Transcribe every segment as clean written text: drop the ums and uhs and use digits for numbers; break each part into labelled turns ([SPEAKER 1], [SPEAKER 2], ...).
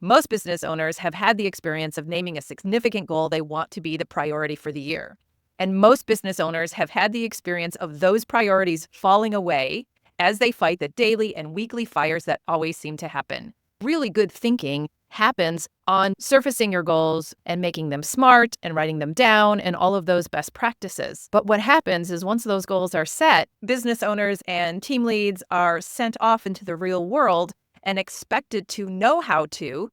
[SPEAKER 1] Most business owners have had the experience of naming a significant goal they want to be the priority for the year. And most business owners have had the experience of those priorities falling away as they fight the daily and weekly fires that always seem to happen. Really good thinking happens on surfacing your goals and making them smart and writing them down and all of those best practices. But what happens is once those goals are set, business owners and team leads are sent off into the real world and expected to know how to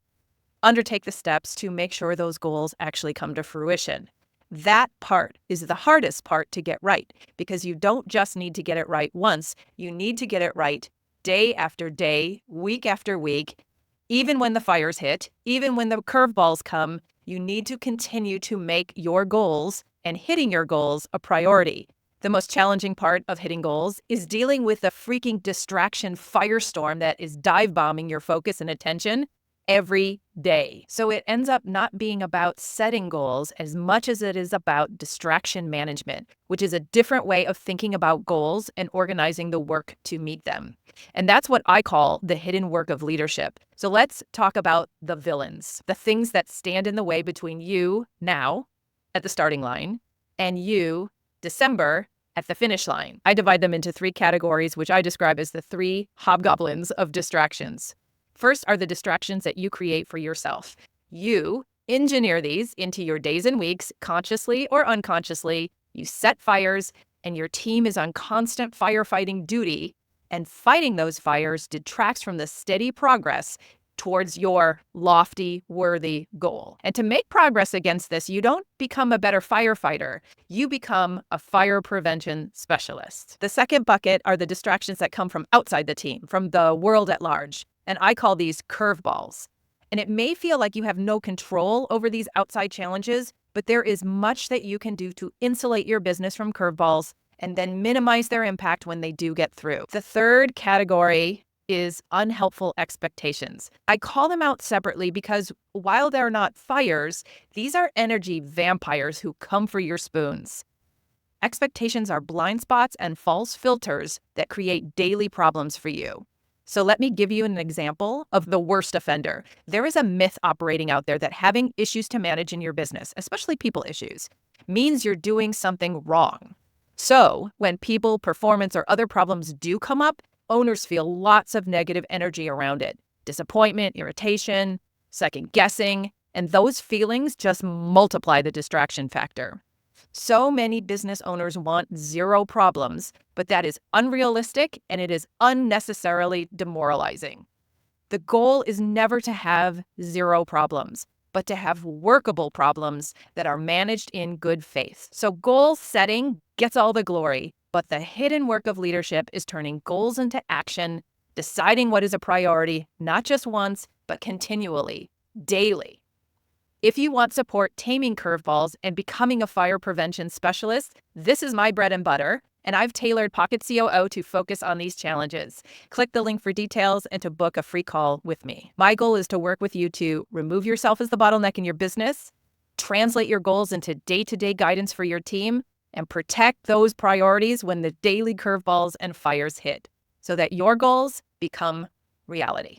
[SPEAKER 1] undertake the steps to make sure those goals actually come to fruition. That part is the hardest part to get right because you don't just need to get it right once. You need to get it right day after day, week after week. Even when the fires hit, even when the curveballs come, you need to continue to make your goals and hitting your goals a priority. The most challenging part of hitting goals is dealing with the freaking distraction firestorm that is dive bombing your focus and attention every day. So it ends up not being about setting goals as much as it is about distraction management, which is a different way of thinking about goals and organizing the work to meet them. And that's what I call the hidden work of leadership. So let's talk about the villains, the things that stand in the way between you now at the starting line and you December at the finish line. I divide them into 3 categories, which I describe as the 3 hobgoblins of distractions. First are the distractions that you create for yourself. You engineer these into your days and weeks, consciously or unconsciously. You set fires, and your team is on constant firefighting duty, and fighting those fires detracts from the steady progress towards your lofty, worthy goal. And to make progress against this, you don't become a better firefighter. You become a fire prevention specialist. The second bucket are the distractions that come from outside the team, from the world at large. And I call these curveballs. And it may feel like you have no control over these outside challenges, but there is much that you can do to insulate your business from curveballs and then minimize their impact when they do get through. The third category is unhelpful expectations. I call them out separately because while they're not fires, these are energy vampires who come for your spoons. Expectations are blind spots and false filters that create daily problems for you. So let me give you an example of the worst offender. There is a myth operating out there that having issues to manage in your business, especially people issues, means you're doing something wrong. So when people, performance, or other problems do come up, owners feel lots of negative energy around it. Disappointment, irritation, second guessing, and those feelings just multiply the distraction factor. So many business owners want 0 problems, but that is unrealistic and it is unnecessarily demoralizing. The goal is never to have 0 problems, but to have workable problems that are managed in good faith. So goal setting gets all the glory, but the hidden work of leadership is turning goals into action, deciding what is a priority, not just once, but continually, daily. If you want support taming curveballs and becoming a fire prevention specialist, this is my bread and butter, and I've tailored Pocket COO to focus on these challenges. Click the link for details and to book a free call with me. My goal is to work with you to remove yourself as the bottleneck in your business, translate your goals into day-to-day guidance for your team, and protect those priorities when the daily curveballs and fires hit so that your goals become reality.